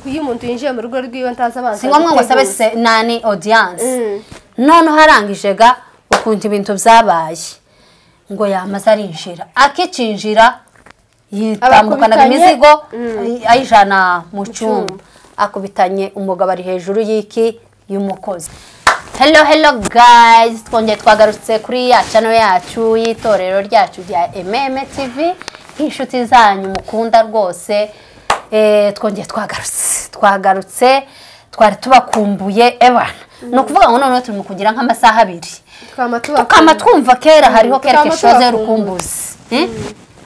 iyo umuntu yinjiye mu rugo rwiwe ntazabanza si ngombwa ngo asabe nani audience none harangije ga ukuntu ibintu byabaye ngo yamaze arinjira akicinjira yitambukana imizigo ayijana mu cyumba akubitanye umugabo ari hejuru y'iki y'umukozi. Hello guys, twongeye twagarutse kuri ya channel yacu y'itorero ryacu rya MM TV, inshuti zanyu mukunda rwose. Twongeye twagarutse twari tubakumbuye ebana. No kuvuga ngo none turi mu kugira nk'amasaha 2 tukama twumva kera hariho quelque chose rukumbuzi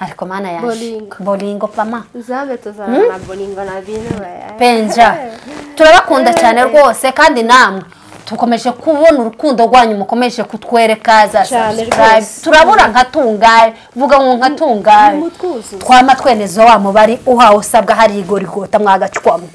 ariko mana yaje bolingo pama zabe tuzana na bolingo na bino penja turabakunda cyane rwose kandi namwe tukomeje kubona urukundo rwanyu mukomeje kutwereka za subscribe turabura nkatungaye vuga ngo nkatungaye twama twenezo wa mubari uhawe usabwa hari igorigota mwagacwamo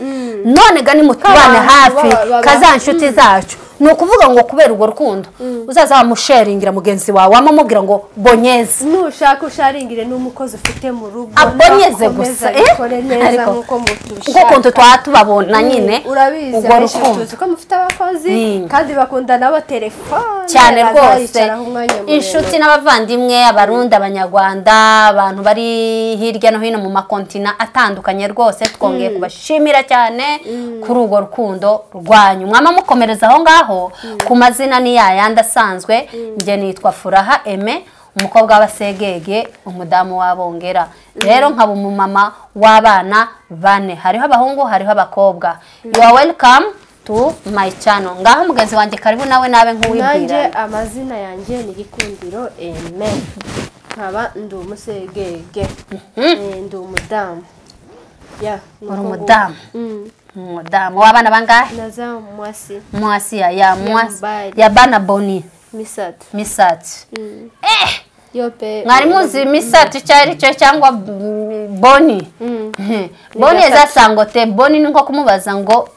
none gani mutubane hafi kazanshuti zacu nukuvuga ngo kubera urwo rukundo uzaza musharingira mugenzi wawe amamubwira ngo bonyeze nushaka usharingire n'umukozi ufite mu rugo abonyeze gusa neza nkuko mutushaka kuko tubabona nyine urabizi ariko ko mufite abakozi kandi bakunda nabo telefone cyane rwose inshuti n'abavandimwe abarundi abanyarwanda abantu bari hirya no hino mu makontina atandukanye rwose twongeye kubashimira cyane kuri urwo rukundo rwanyu mwama mukomereza aho ngaho ku mazina ni yayandi asanzwe nje nitwa Furaha Aime umukobwa w'abasegege umudamu w'abongera rero nkaba umumama w'abana bane hariho abahungu hariho abakobwa. You are welcome to my channel. Ngaho mugenzi wanje karibu nawe nabe nk'uwibwira. Nanje amazina yanje ni Gikundiro Aime nkaba ndi umusegege ndi umudamu ya umudamu mudamu wabana bangahe naza mwasi ya bana boni misatu yope mwari muzi misatu cyari cyo cyangwa boni boni zasangote boni nko kumubaza ngo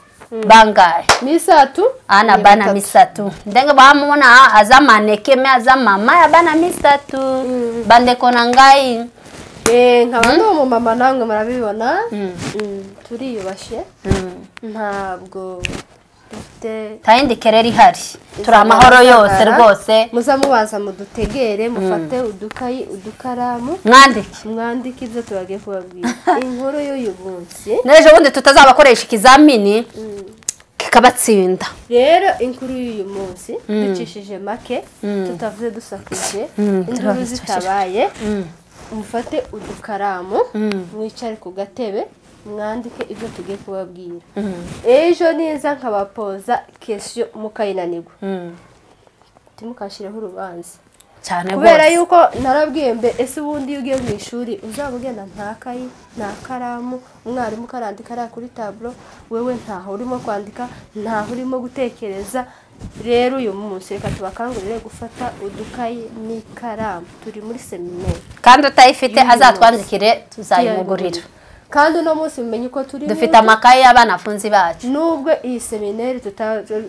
bangahe misatu ana bana misatu ndenge bamubona azamaneke me azamama ya bana misatu bandeko nangai nkaba ndo mu mama namwe murabibona turiyubashye ntabwo tayindi kereri hari turi amahoro yose rwose muzamubaza mudutegere mufate udukayi udukaramu mwandike ibyo tubagiye kubabwira inkuru y'uyu munsi nejo bundi tutazabakoresha ikizamini kikabatsinda rero inkuru y'uyu munsi ducishije make tutavuze dusakije induru zitabaye mufate udukaramu mwicare ku gatebe mwandike ibyo tugiye kubabwira ejo neza nkabapoza question mukayinanirwa timukashiraho urubanza cyane kubera yuko narabwiye mbe ese ubundi ugiye mu ishuri uzabugenda nta kayi nta karamu umwarimu karandika ara kuri tableau wewe ntaho urimo kwandika ntaho urimo gutekereza rero uyu munsi reka tubakangurire gufata udukayi n'ikaramu turi muri seminaire kandi utayifite azatwandikire tuzayimugurira kandi no munsi mumenye uko turi dufite amakaye y'abana afunzi bacu nubwo iyi seminaire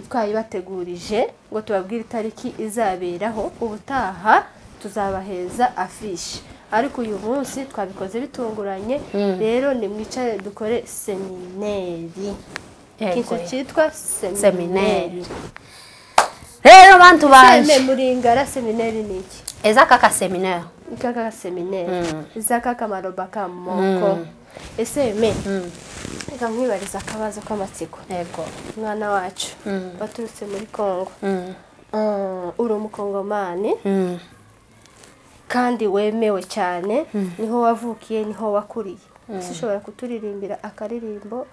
twayibategurije ngo tubabwire itariki izaberaho ubutaha tuzabaheza afishe ariko uyu munsi twabikoze bitunguranye rero ni mwicare dukore seminaire ikintu cyitwa seminaire rero bantu banje muringara seminaire niki ezaka seminaire ikaka seminaire izaka kamaroba kamoko ese me reka nkwibariza akabazo k'amatsiko yego mwana wacu baturutse muri Kongo uri umukongomani kandi wemewe cyane niho wavukiye niho wakuriye ushobora kuturirimbira akaririmbo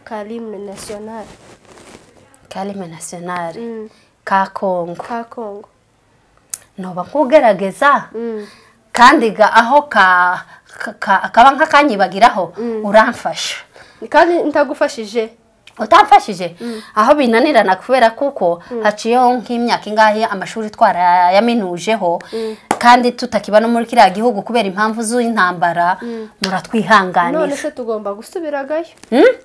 ka hymne national ka Kongo noba kugerageza kandi ga aho kaba nk'akanyibagiraho uramfasha kandi ntagufashije utamfashije aho binanirana kubera kuko haciyeho nk'imyaka ingahe amashuri twara yaminujeho kandi tutakiba no muri kiriya gihugu kubera impamvu z'intambara muratwihanganira none se tugomba gusubiragayo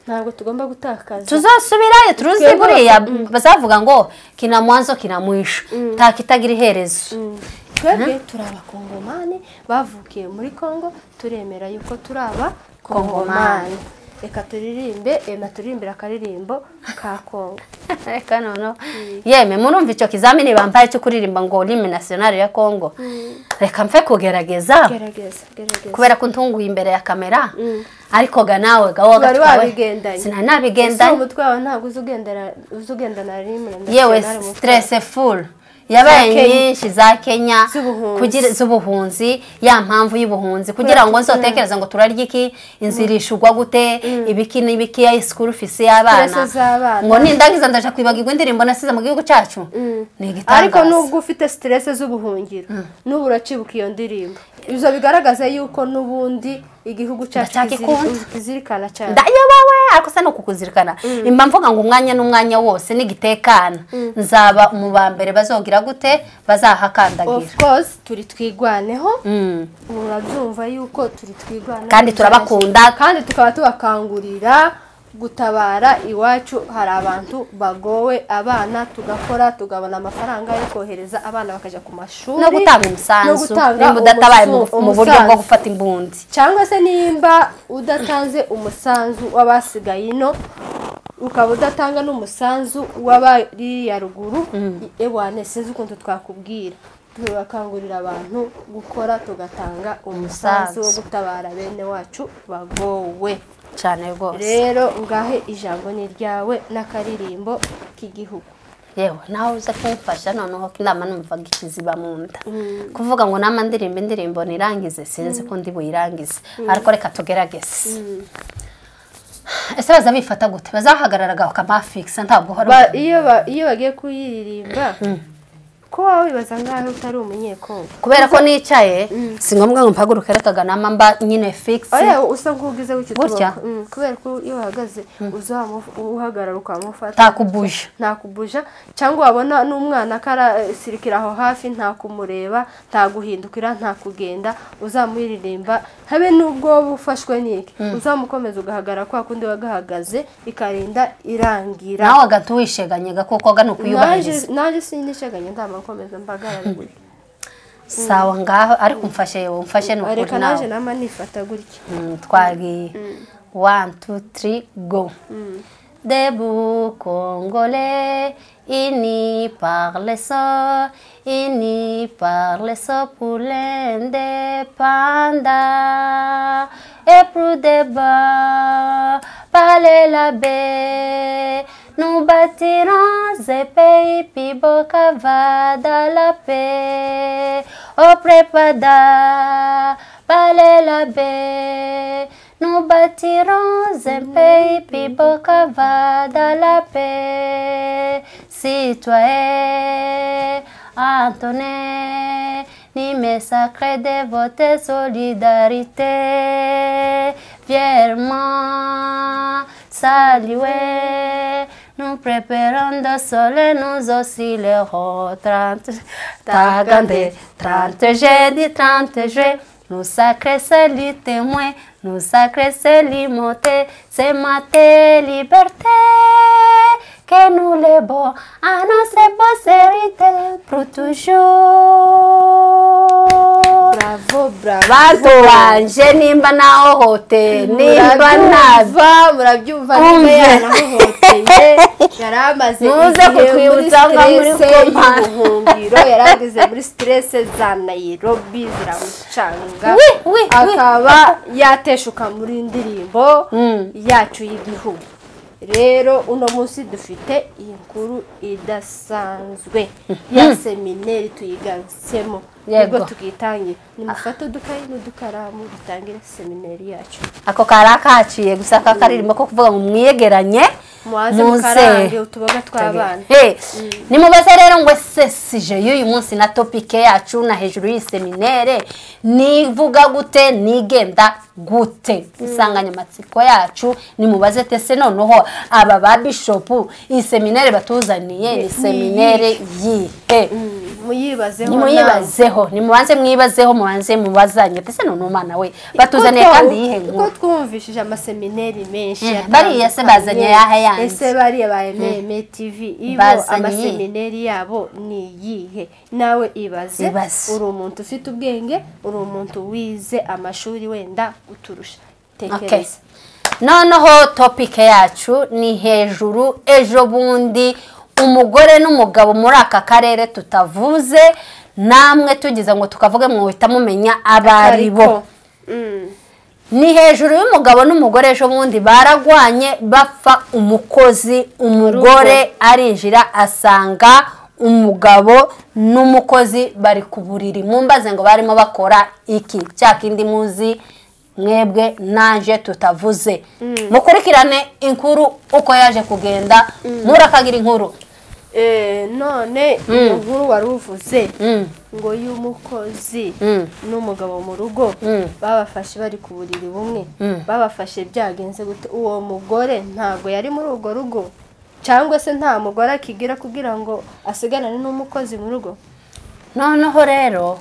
ntabwo tugomba gutakaza tuzasubirayo turuzi buriya bazavuga ngo kina mwanzo kina mwisho takitagira iherezo twebwe turi abakongomani bavukiye muri Kongo turemera yuko turi abakongomani reka turirimbe turirimbira akaririmbo ka Kongo. Reka noneho yeme murumva icyo kizamini bambaye cyo kuririmba ngo hymne nationale ya Kongo. Reka mfe kugerageza kubera ko ntunguye imbere ya kamera ariko ga nawe ga woga twabigendanye sinanabigendanye umutwe wawe ntabwo uzugendana hymne yewe stressful yabaye nyinshi za Kenya kugira z'ubuhunzi ya mpamvu y'ubuhunzi kugira ngo nzotekereza ngo turarya iki inzirishugwa gute ibiki n'ibiki ya school fees y'abana ngo nindagiza ndaje kwibagirwa indirimbo nasize mu gihugu cyacu ni igitangaza ariko nubwo ufite stress z'ubuhungiro nubu uracibuka iyo ndirimbo izo bigaragaza yuko nubundi igihugu cyacu kizirikana cyane ndayobawe ariko se no kukuzirikana imba mvuga ngo umwanya n'umwanya wose nigitekana nzaba mu bambere bazogira gute bazahakandagira of course turi twigwaneho urabyumva yuko turi twigwana kandi turabakunda kandi tukaba tubakangurira gutabara iwacu hari abantu bagowe abana tugakora tugabona amafaranga yo kohereza abana bakaja ku mashuri no gutanga umusanzu nimba udatabaye mu buryo bwo gufata imbundi cyangwa se nimba udatanze umusanzu w'abasigaye ino ukaba udatanga n'umusanzu w'abari ya ruguru ewane sinzi ukuntu twakubwira tubakangurira abantu gukora tugatanga umusanzu wo gutabara bene wacu bagowe cyane rwose rero ngahe ijambo ni ryawe n'akaririmbo k'igihugu yewe nawe uza kumfasha noneho kinama numvaga ikiziba mu nda kuvuga ngo nama indirimbo nirangize sinzi ko ndi buyirangize ariko reka tugerageze ese baza bifata gute bazahagararaga bakamafixa ntabwo hari iyo bagiye kuyiririmba ko wawe bibaza ngaho utari umunyekongo kubera ko nicaye si ngombwa ngo mpaguruke rekaga nama mba nyine fix oya usa ngugize w'ikituboko kubera ko iyo uhagaze uhagarara ukamufata ntakubuja cyangwa wabona n'umwana karasirikira aho hafi ntakumureba ntaguhindukira ntakugenda uzamuririmba habe nubwo bufashwe niki uzamukomeza ugahagarara kwa kundi wagahagaze ikarinda irangira nawe agatuwisheganye gakoko gano kuyubahiriza naje sinisheganye ndama komeza mbagarara sawa ngaho ariko umfashe no kuri nawe naje nama nifata gutya twagiye 1 2 3 go Debout Congolais, unis par l'essor pour l'indépendance. Et pour débat, parler la baie, nous bâtirons un pays Pibokava dans la paix. Au prépada, parler la baie. Nous bâtirons un pays Pibokava dans la paix. Citoyens, Antonin, ni mes sacrés de votre solidarité. Fièrement saluer, nous préparons de soleil, nous aussi les 30 jeudi, 30 juillet. Nous sacrés salut témoins, nous sacrés salut montés, c'est ma liberté que nous les bons annoncer postérité pour toujours. Bravo, bravo. Bato wanje nimba nahohote nimba nava murabyumva nimba yanahohoteye yaramaze muze kukwibutsa muri komahungiro yaragize muri stress za Nairobi ziramucanga akaba yateshuka muri indirimbo yacu y'igihugu. Rero uno munsi dufite inkuru idasanzwe ya seminari tuyigarutsemo ubwo tukitangira nimufate udukayi n'udukaramu dutangire seminari yacu. Ako karakaciye gusa kakaririmba ko kuvuga ngo mwiyegeranye muze utuboga tw'abana. Nimubaze rero ngo sesije y'uyu munsi na topic yacu na hejuru y'iseminere nivuga gute nigenda gute isanganyamatsiko yacu nimubaze tese noneho aba ba bishop iseminere batuzaniye ni seminere yihe muyibazeho nimubanze mwibazeho mubanze mubazanye tese none umana we batuzaniye kandi yihe ngo twumvishije amasemineri menshi bari se bazanye yahe yanze ese bari abayeme TV ibo amasemineri yabo ni yihe nawe ibaze uri umuntu ufite ubwenge uri umuntu wize amashuri wenda uturusha tekereza noneho topic yacu ni hejuru ejo bundi umugore n'umugabo muri aka karere tutavuze namwe tugize ngo tukavuge mwita mumenya abaribo. Ni hejuru y'umugabo n'umugore ejo bundi baragwanye bapfa umukozi, umugore arinjira asanga umugabo n'umukozi bari ku buriri. Mumbaze ngo barimo bakora iki? Cyakindi muzi mwebwe naje tutavuze. Mukurikirane inkuru uko yaje kugenda murakagira inkuru. None inkuru wari uvuze ngo y'umukozi n'umugabo mu rugo babafashe bari ku buriri bumwe, babafashe byagenze gute? Uwo mugore ntago yari muri urwo rugo cyangwa se nta mugore akigira kugira ngo asigarane n'umukozi mu rugo? Noneho rero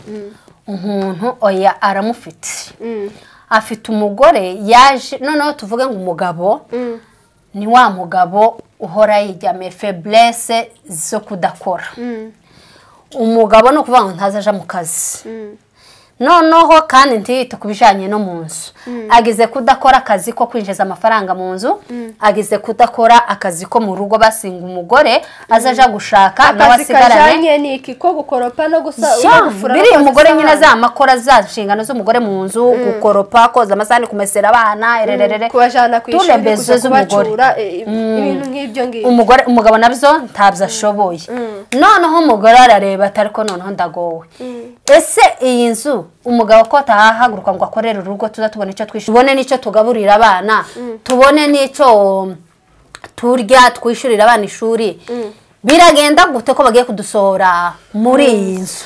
umuntu oya aramufite, afite umugore yaje. Noneho tuvuge ngo umugabo ni wa mugabo uhora yijyame faiblesse zo kudakora. Umugabo no kuvuga ngo ntazaja mu kazi, noneho kandi ntiyite kubijanye no mu nzu. Agize kudakora akazi ko kwinjiza amafaranga mu nzu, agize kudakora akazi ko mu rugo, basinga umugore azaja gushaka nawe asigarane niki ko gukoropa no gufura. Biri umugore nyine azamakora za nshingano z'umugore mu nzu, gukoropa, koza amasahani, kumesera abana, ererere, kubajana kwishuri, kubacura, ibintu nk'ibyo ngibyo. Umugabo nabyo ntabyo ashoboye. Noneho umugore arareba atariko noneho ndagowe. Ese iyi nzu umugabo ko tahahaguruka ngo akorere urugo tuza tubone icyo tubone n'icyo tugaburira abana, tubone n'icyo turya, twishurira abana ishuri, biragenda gute ko bagiye kudusohora muri iyi nzu?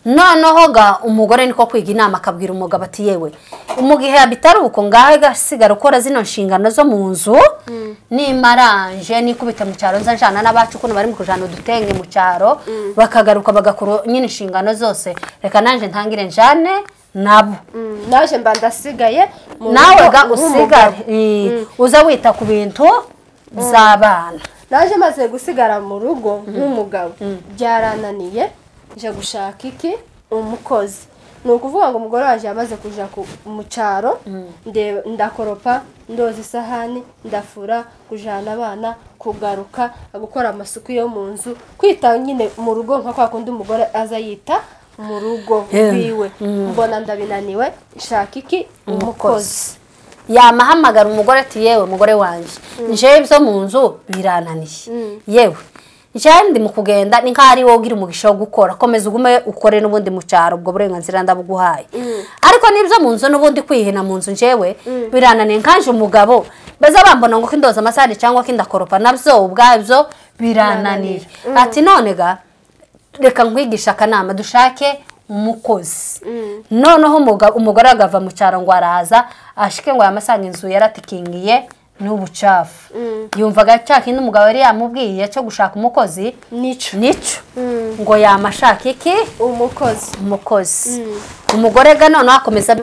Noneho ga umugore niko kwiga inama akabwira umugabo ati yewe umugihe abitari uko ngahe gasigara ukora zino nshingano zo mu nzu, nimaranje nikubita mu cyaro nzanjana n'abacu kuno bari mu kujana udutenge mu cyaro, bakagaruka bagakora nyine inshingano zose, reka nanje ntangire njane nabo. Naje mba ndasigaye nawe ga usigare uza wita ku bintu by'abana. Naje maze gusigara mu rugo nk'umugabo byarananiye, nje gushaka iki? Umukozi. Nukuvuga ngo umugore waje yamaze kuja mu cyaro, ndakoropa, ndoza isahani, ndafura, kujana abana, kugaruka, gukora amasuku yo mu nzu, kwita nyine mu rugo nka kwa kundi umugore aza yita mu rugo biwe. Mbona ndabinaniwe, shaka iki? Umukozi. Yamahamagara umugore ati yewe mugore wanje nje byo mu nzu birananiye, yewe njandi mu kugenda ni nkari wowe ugira umugisha wo gukora, komeza ugume ukore n'ubundi mu cyaro, ubwo burenganzira ndabuguhaye. Ariko nibyo mu nzu n'ubundi kwihina mu nzu njewe birananiye, nkanje umugabo baza bambona ngo kindoza amasahani cyangwa kindakoropa, nabyo ubwabyo birananiye. Ati none ga reka nkwigisha akanama dushake umukozi. Noneho umugore agava mu cyaro ngo araza ashike ngo yamasanga inzu yaratikingiye n'ubucafu. Yumvaga cyakindi umugabo yari yamubwiye cyo gushaka umukozi nico ngo yamashaka iki? Umukozi. Umugore ga noneho akomeza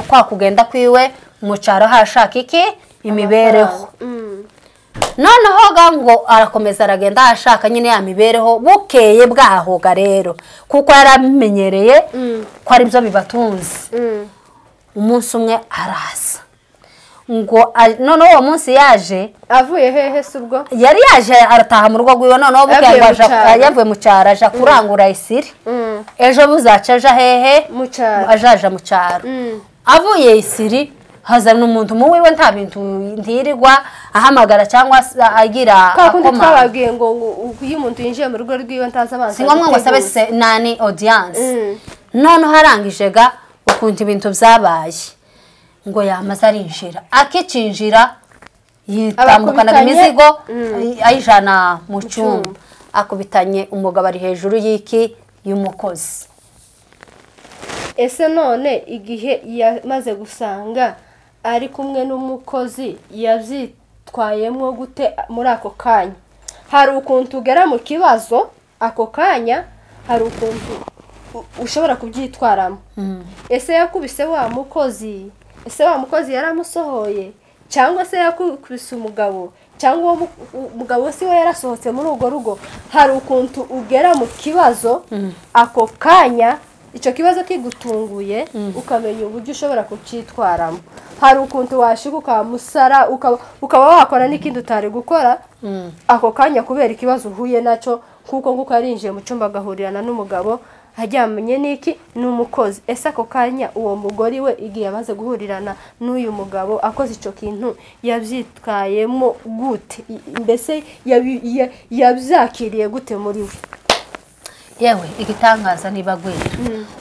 kwa kugenda kwiwe mu cyaro hashaka iki? Imibereho. Noneho ga ngo arakomeza aragenda ashaka nyine ya mibereho, bukeye bwahoga rero kuko yaramenyereye ko ari byo bibatunze. Umunsi umwe araza ngo noneho uwo munsi yaje avuye hehe se? Ubwo yari yaje arataha mu rugo rwiwe, noneho bukeye yavuye mu cyaro aja kurangura isiri. Ejo buzaca aja hehe? Mu cyaro. Ajaja mu cyaro. Avuye isiri hazana umuntu mu wiwe nta bintu ntirirwa ahamagara cyangwa agira akoma. Twababwiye ngo iyo umuntu yinjiye mu rugo rwiwe ntaza abanza. Si ngombwa ngo sabe nani audience. Noneho harangije ga ukuntu ibintu byabaye ngo yamaze arinjira, akicinjira yitambukana imizigo ayijana mu cyumba, akubitanye umugabo ari hejuru y'iki? Y'umukozi. Ese none igihe yamaze gusanga ari kumwe n'umukozi yabyitwayemo gute muri ako kanya? Hari ukuntu ugera mu kibazo ako kanya, hari ukuntu ushobora kubyitwaramo. Ese yakubise wa mukozi? Ese wa mukozi yaramusohoye cyangwa se yakubise umugabo? Cyangwa umugabo si we yarasohotse muri urwo rugo? Hari ukuntu ugera mu kibazo ako kanya, icyo kibazo kigutunguye ukamenya uburyo ushobora kucyitwaramo. hari ukuntu washika ukamusara ukaba wakora n'ikindi utari gukora ako kanya kubera ikibazo uhuye nacyo kuko nguko yarinjiye mu cyumba agahurirana n'umugabo hajyamenye niki n'umukozi. Ese ako kanya uwo mugore we igiye amaze guhurirana n'uyu mugabo akoze ico kintu yavyitwayemo gute, mbese yabyakiriye gute muri we? Yewe igitangaza niba gwira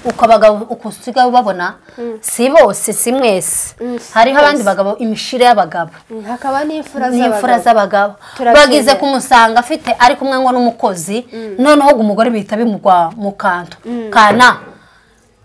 uko abagabo ukusiga babona si bose si mwese hariho abandi bagabo imishire y'abagabo hakaba n'imfura z'abagabo bagize kumusanga afite ari kumwe ngo n'umukozi noneho umugore bita bimugwa mu kanto kana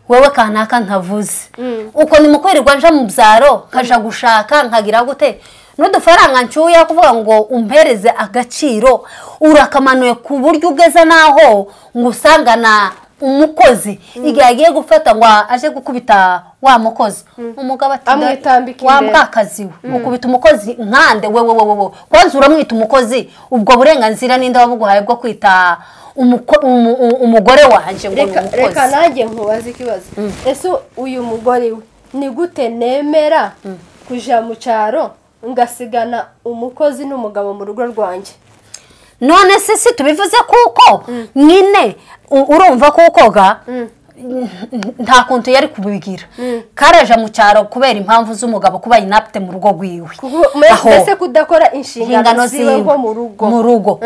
wewe kanaka ntavuze uko nimukwirirwa nja mu byaro kaja gushaka nkagira gute n'udufaranga ncuye kuvuga ngo umpereze agaciro urakamanuye ku buryo ugeza naho ngo usangana umukozi igihe agiye gufata ngo aje gukubita wa mukozi umugabo ati wa mbakazi we ukubita umukozi nkande wewe kwanza uramwita umukozi ubwo burenganzira ninde wabuguhaye bwo kwita umugore wanje ngo umukozi? Reka nanjye nkubaza ikibazo. Ese uyu mugore we ni gute nemera kuja mu cyaro ngasigana umukozi n'umugabo mu rugo rwanjye? None se tubivuze kuko nyine urumva kuko ga nta kuntu yari kubigira karaja mu cyaro kubera impamvu z'umugabo kuba inapte mu rugo rwiwe mbese kudakora inshingano ziwe ngo mu rugo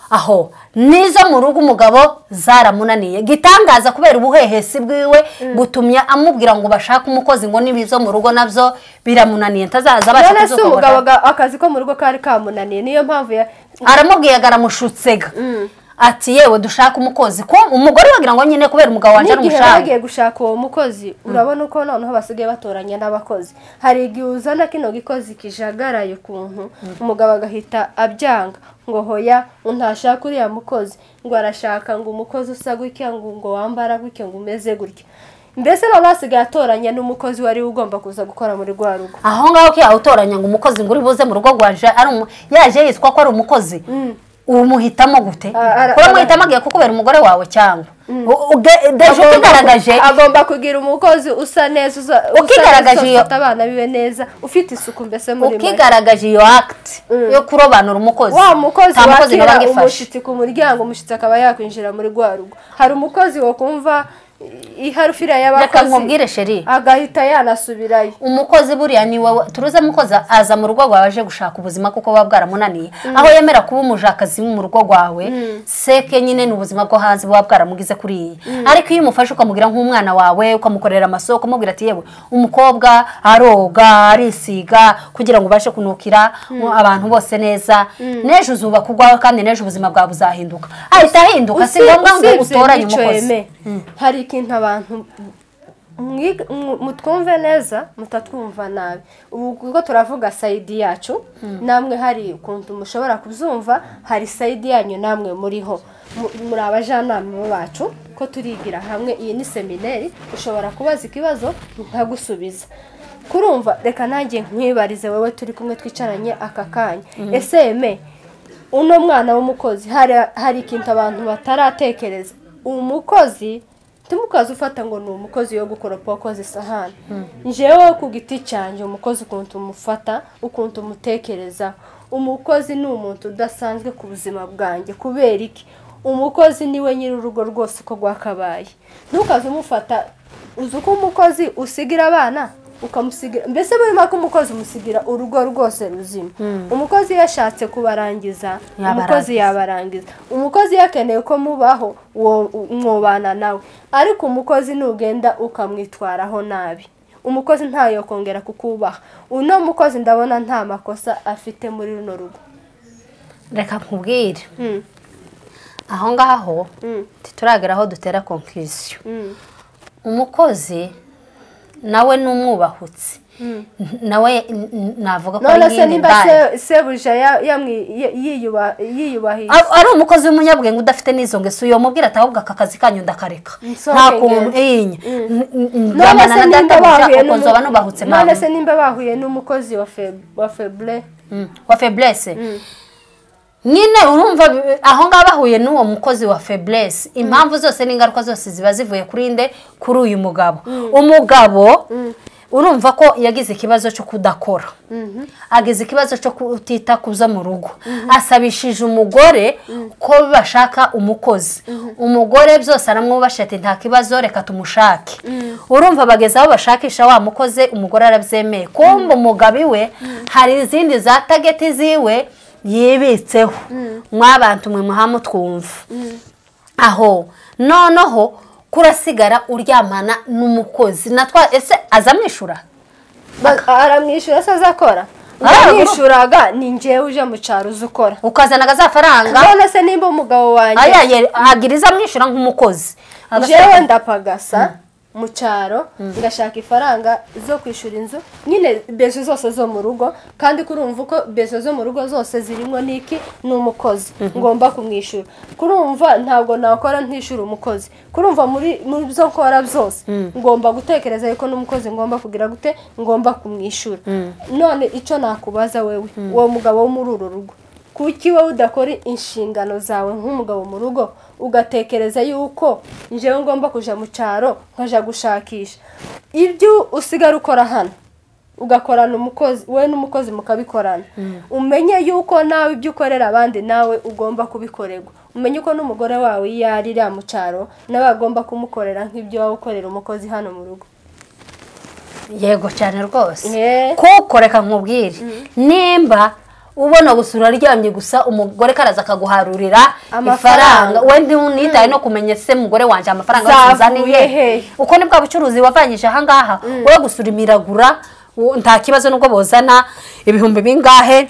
aho nizo mu rugo umugabo zaramunaniye gitangaza kubera ubuhehesi bwiwe gutumya amubwira ngo bashaka umukozi ngo nibizo mu rugo navyo biramunaniye ntazaza bashaka none se umugabo akazi ko mu rugo kari kamunaniye niyo mpamvu aramubwiye agaramushutsega ati yewe dushaka umukozi ko umugore wagira ngo nyine kubera umugabo wanje n'umushaka bagiye gushaka uwo mukozi urabona uko noneho basigaye batoranya n'abakozi hari igihe uzana kino gikozi kijagaraye ukuntu umugabo agahita abyanga ngo hoya untashaka uriya mukozi ngo arashaka ngo umukozi usa gutya ngo wambara gutya ngo umeze gutya mbese no basigaye atoranya n'umukozi wari ugomba kuza gukora muri rwa rugo aho ngaho ki awutoranya ngo umukozi ngo uri buze mu rugo rwanje ari yaje yitwa ko ari umukozi umuhitamo gute ko muhitamo agiye kukubera umugore wawe cyangwa deje ukigaragaje agomba kugira umukozi usa neza ukigaragaje abana bibe neza ufite isuku mbese muri ukigaragaje iyo act yo kurobanura umukozi wa mukozi wakira umushitsi ku muryango umushitsi akaba yakwinjira muri rwa rugo hari umukozi wo kumva iharufira y'abakozi nkubwire sheri agahita yanasubirayo umukozi buriya ni wowe turuze mukozi aza mu rugo rwawe aje gushaka ubuzima kuko baba bwaramunaniye aho yemera kuba umujakazi mu rugo rwawe seke nyine n'ubuzima bwo hanze baba bwaramugize kuri ariko iyo umufashe ukamugira nk'umwana wawe ukamukorera amasoko umubwira ati yewe umukobwa aroga arisiga kugira ngo ubashe kunukira abantu bose neza nejo uzuba kugwaho kandi nejo ubuzima bwawe buzahinduka ahita ahinduka si ngombwa ngo utoranye umukozi hari ikintu abantu mutwumve neza mutatwumva nabi ubu kuko turavuga sayidi yacu namwe hari ukuntu mushobora kubyumva hari sayidi yanyu namwe muriho muri abajyanama bacu ko turigira hamwe iyi ni seminari ushobora kubaza ikibazo nkagusubiza kurumva reka nanjye nkwibarize wowe turi kumwe twicaranye aka kanya ese uno mwana w'umukozi hari ikintu abantu bataratekereza umukozi tumukazi ufata ngo ni umukozi yo gukoropa wakoze isahani njewe ku giti cyanje umukozi ukuntu umufata ukuntu umutekereza umukozi ni umuntu udasanzwe ku buzima bwanjye kubera iki umukozi niwe nyiri urugo rwose uko rwakabaye ntukaze umufata uzi uko umukozi usigira abana ukamusigira mbese muri make umukozi umusigira urugo rwose ruzima umukozi yashatse kubarangiza umukozi yabarangiza umukozi yakeneye ko mubaho mwobana nawe ariko umukozi nugenda ukamwitwaraho nabi umukozi ntayo kongera kukubaha uno mukozi ndabona nta makosa afite muri runo rugo reka nkubwire aho ngaho turagera aho dutera conclusion umukozi nawe n'umwubahutse nawe navuga ko ari nimba sebuja yiyubahiye ari umukozi w'umunyabwenge udafite n'izo ngeso uyo mubwira ati ahubwo aka kazi kanyu ndakareka nta kuntu none se nimba bahuye n'umukozi wa faiblesse nyine urumva aho ngaho bahuye n'uwo mukozi wa faiblesse impamvu zose n'ingaruka zose ziba zivuye kuri nde kuri uyu mugabo umugabo urumva ko yagize ikibazo cyo kudakora agize ikibazo cyo kutita kuza mu rugo asabishije umugore ko bashaka umukozi umugore byose aramwubasha ati nta kibazo reka tumushake urumva bageze aho bashakisha wa mukoze umugore arabyemeye kumva umugabo iwe hari izindi za tageti ziwe yibitseho mwabantu mwe muhamutwumva aho noneho kurasigara uryamana n'umukozi natwa ese azamwishura aramwishyura se azakora aramwishuraga ni njyewe uje mu cyaro uzukora ukazanaga za faranga none se nimba umugabo wanjye agiriza amwishyura nk'umukozi jewe ndapagasa mu cyaro ngashaka ifaranga zo kwishura inzu nyine bezo zose zo mu rugo kandi kurumva uko bezo zo mu rugo zose zirimo niki n'umukozi ngomba kumwishyura kurumva ntabwo nakora ntishura umukozi kurumva muri byo nkora byose ngomba gutekereza yuko n'umukozi ngomba kugira gute ngomba kumwishyura none icyo nakubaza wewe uwo mugabo wo muri uru rugo kuki wowe udakora inshingano zawe nk'umugabo mu rugo ugatekereza yuko njyewe ngomba kuja mu cyaro nkaja gushakisha ibyo usigara ukora hano ugakorana umukozi we n'umukozi mukabikorana umenye yuko nawe ibyo ukorera abandi nawe ugomba kubikorerwa umenye ko n'umugore wawe yarira mu cyaro nawe agomba kumukorera nk'ibyo wawe ukorera umukozi hano mu rugo yego cyane rwose kuko reka nkubwire nimba ubona gusura aryamye gusa umugore karaza akaguharurira ifaranga we ntunitaye no kumenya se mugore wanje amafaranga yazaniye uko nibwo bucuruzi wavanyije aha ngaha we gusura imiragura nta kibazo nubwo bozana ibihumbi bingahe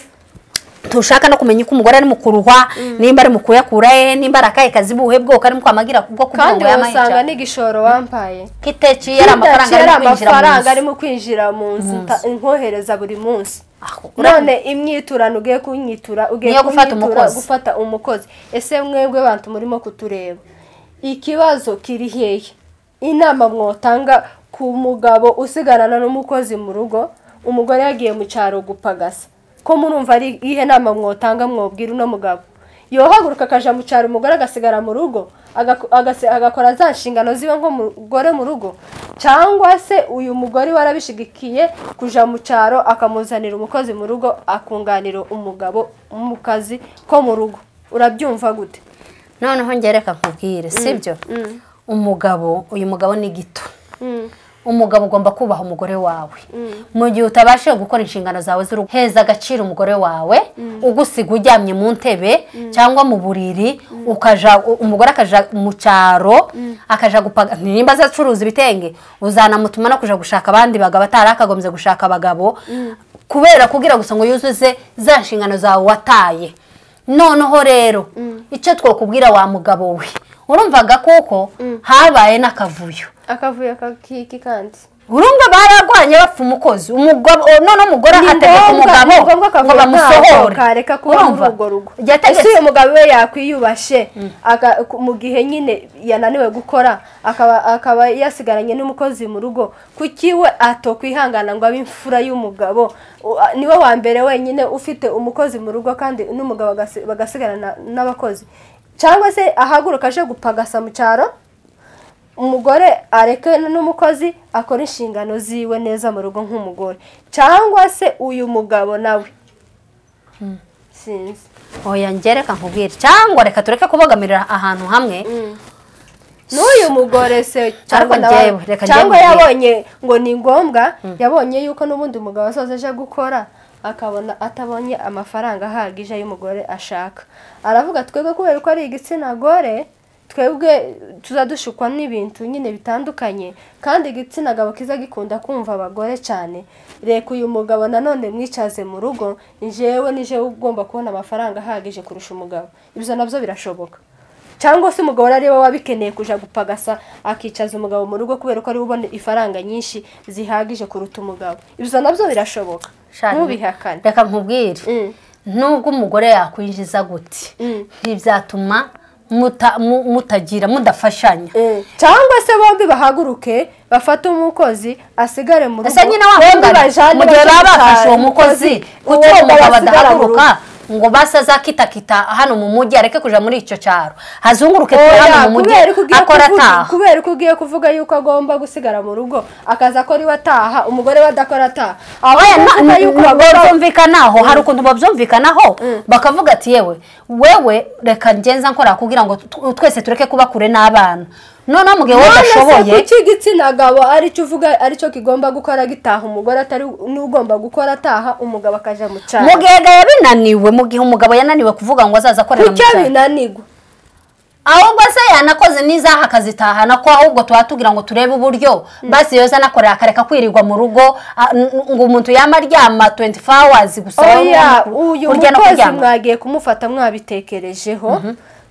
tushaka no kumenya uko umugore ari mukuruhwa nimba ari mukuyakura nimba arakaye kazi buhe bwoko ari mukwamagira kubwo kandi wasanga n'igishoro wampaye kiteci yari amafaranga ari mu kwinjira mu nzu inkohereza buri munsi none imyiturano ugiye kunyitura ugiye gufata umukozi ese mwebwe bantu murimo kutureba ikibazo kiri hehe inama mwotanga ku mugabo usigarana n'umukozi mu rugo umugore yagiye mu cyaro gupagasa ko murumva ari ihe nama mwotanga mwobwira uno mugabo yohaguruka akaja mu cyaro umugore agasigara mu rugo agakora za nshingano ziwe nko mugore mu rugo cyangwa se uyu mugore warabishigikiye kuja mu cyaro akamuzanira umukozi mu rugo akunganira umugabo mu kazi ko mu rugo urabyumva gute noneho ngereka nkubwire sibyo umugabo uyu mugabo ni gito umugabo ugomba kubaha umugore wawe mu gihe utabashije gukora inshingano zawe z'urugo heza agaciro umugore wawe ugusiga uryamye mu ntebe cyangwa mu buriri umugore akaja mu cyaro akaja gupaga nimba azacuruza ibitenge uzanamutuma no kuja gushaka abandi bagabo atarakagombye gushaka abagabo kubera kugira gusa ngo yuzuze za nshingano zawe wataye noneho rero icyo twokubwira wa mugabo we urumvaga koko habaye n'akavuyo kakiki kandi urumva baragwanye bapfa umukozi umugabo none umugore ategeka umugabo ngo bamusohore kareka kuba muri urwo rugo ese uyu mugabo we yakwiyubashe mu gihe nyine yananiwe gukora akaba yasigaranye n'umukozi mu rugo kuki we atokwihangana ngo abe imfura y'umugabo niwe wa mbere wenyine ufite umukozi mu rugo kandi n'umugabo bagasigarana n'abakozi cyangwa se ahaguruka aje gupagasa mu cyaro umugore areke n'umukozi akora inshingano ziwe neza mu rugo nk'umugore cyangwa se uyu mugabo nawe sinzi oya ngereka nkubwire cyangwa reka tureke kubogamirira ahantu hamwe n'uyu mugore se cyangwa yabonye ngo ni ngombwa yabonye yuko n'ubundi umugabo asoza aje gukora akabona atabonye amafaranga ahagije y'umugore ashaka aravuga twebwe kubera ko ari igitsina gore twebwe tuzadushukwa n'ibintu nyine bitandukanye kandi igitsina gabo kiza gikunda kumva abagore cyane reka uyu mugabo nanone mwicaze mu rugo njyewe nije ugomba kubona amafaranga ahagije kurusha umugabo ibyo nabyo birashoboka cyangwa se umugabo ari we wabikeneye kuja gupagasa akicaza umugabo mu rugo kubera ko ari ubone ifaranga nyinshi zihagije kuruta umugabo ibyo nabyo birashoboka ntubihakane reka nkubwire nubwo umugore yakwinjiza gute ntibyatuma mutagira mudafashanya cyangwa se bombi bahaguruke bafata umukozi asigare mu rugo ese nyine wabonga mu gihe baba bafashe uwo mukozi kuko uwo mugabo adahaguruka ngo basaza kitakita hano mu mujyi areke kuja muri icyo cyaro hazunguruke hano mu mujyi akora ataha kubera ko ugiye kuvuga yuko agomba gusigara mu rugo akaza akora iwe ataha umugore we adakora ataha babyumvikanaho hari ukuntu babyumvikanaho bakavuga ati wewe reka ngenza nkora kugira ngo twese tureke kuba kure n'abana noneho mu gihe wowe udashoboye kuki igitsina gabo aricyo uvuga aricyo kigomba gukora gitaha umugore atari n'ugomba gukora ataha umugabo akaja mu cyaro mu gihe yabinaniwe mu gihe umugabo yananiwe kuvuga ngo azaza akorera mu cyaro kuki binanirwa ahubwo se yanakoze n'izaha akazitahana ko ahubwo tuba tugira ngo turebe uburyo basi yoza anakorera akareka kwirirwa mu rugo ngo umuntu yama aryama 24 hours gusa uyu mukozi mwagiye kumufata mwabitekerejeho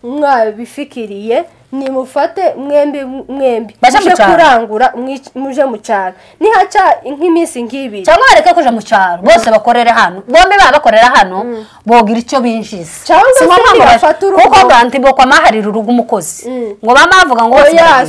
mwabifikiriye nimufate mwembi muje kurangura muje mu cyaro nihaca nk'iminsi nk'ibiri cyangwa bareke kuja mu cyaro bose bakorere hano bombe babakorera hano bogira icyo binjiza kuko ganti bo kwa maharira urugo umukozi ngo bamavuga ngo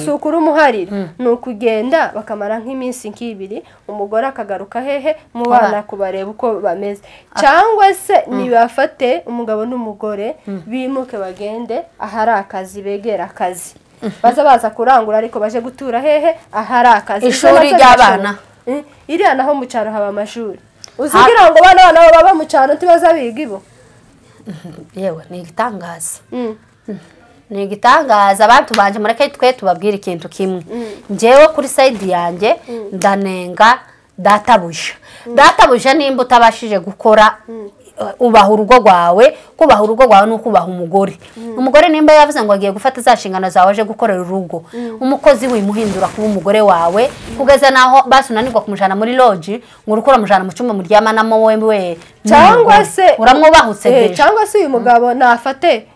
sukura umuharira nukugenda bakamara nk'iminsi nk'ibiri umugore akagaruka hehe mu bana kubareba uko bameze cyangwa se nibafate umugabo n'umugore bimuke bagende ahari akazi begera akazi baza kurangura ariko baje gutura hehe ahari akazi ishuri ry'abana iriya naho mu cyaro haba amashuri uzigira ngo bana baba mu cyaro ntibaza biga ibo yewe ni igitangaza ni igitangaza abantu banje mureke twe tubabwira ikintu kimwe njewe kuri side yanjye ndanenga databuja nimba utabashije gukora ubaha urugo rwawe kubaha urugo rwawe no kubaha umugore umugore nimba yavuze ngo agiye gufata za nshingano zawe aje gukorera urugo umukozi wimuhindura kuba umugore wawe kugeza naho basunanirwa kumujana muri lodge ngo urukora mujana mu cyumba muryamanamo wewe cyangwa se uramwubahutse deje cyangwa se uyu mugabo nafate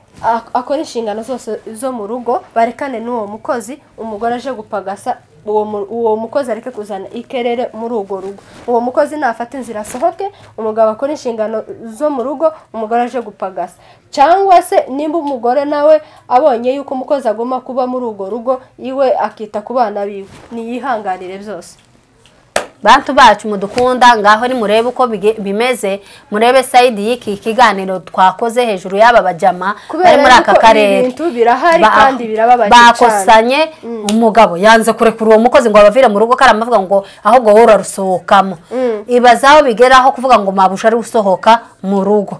akora inshingano zose zo mu rugo barekane n'uwo mukozi umugore aje gupagasa uwo mukozi areke kuzana ikerere muri ugo rugo uwo mukozi nafata inzira sohoke umugabo akora inshingano zo mu rugo umugore aje gupagasa cyangwa se nimba umugore nawe abonye yuko umukozi agomba kuba muri ugo rugo iwe akita ku bana biwe niyihanganire byose bantu bacu mudukunda ngaho ni murebe uko bimeze murebe side y'iki kiganiro twakoze hejuru y'aba bajama bari muri aka karere ibintu birahari kandi birababaje bakosanye umugabo yanze kurekura uwo mukozi ngo abavire mu rugo karamavuga ngo ahubwo wowe urarusohokamo ibazaho bigeraho kuvuga ngo mabusha ari gusohoka mu rugo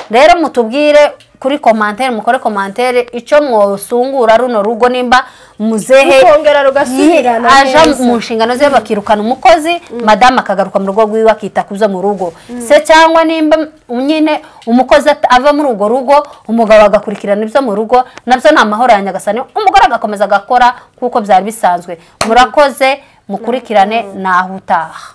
rero mutubwire kuri commentaire mukore commentaire ico mwosungura runo rugo nimba muzehe kongera rugasubirana aja mu nshingano ze bakirukana umukozi madame akagaruka mu rugo rwiwe akita kuza mu rugo se cyangwa nimba nyine umukozi ava muri ugo rugo umugabo agakurikirana ibyo mu rugo nabyo ni amahoro ya Nyagasani umugore agakomeza agakora kuko byari bisanzwe murakoze mukurikirane naho utaha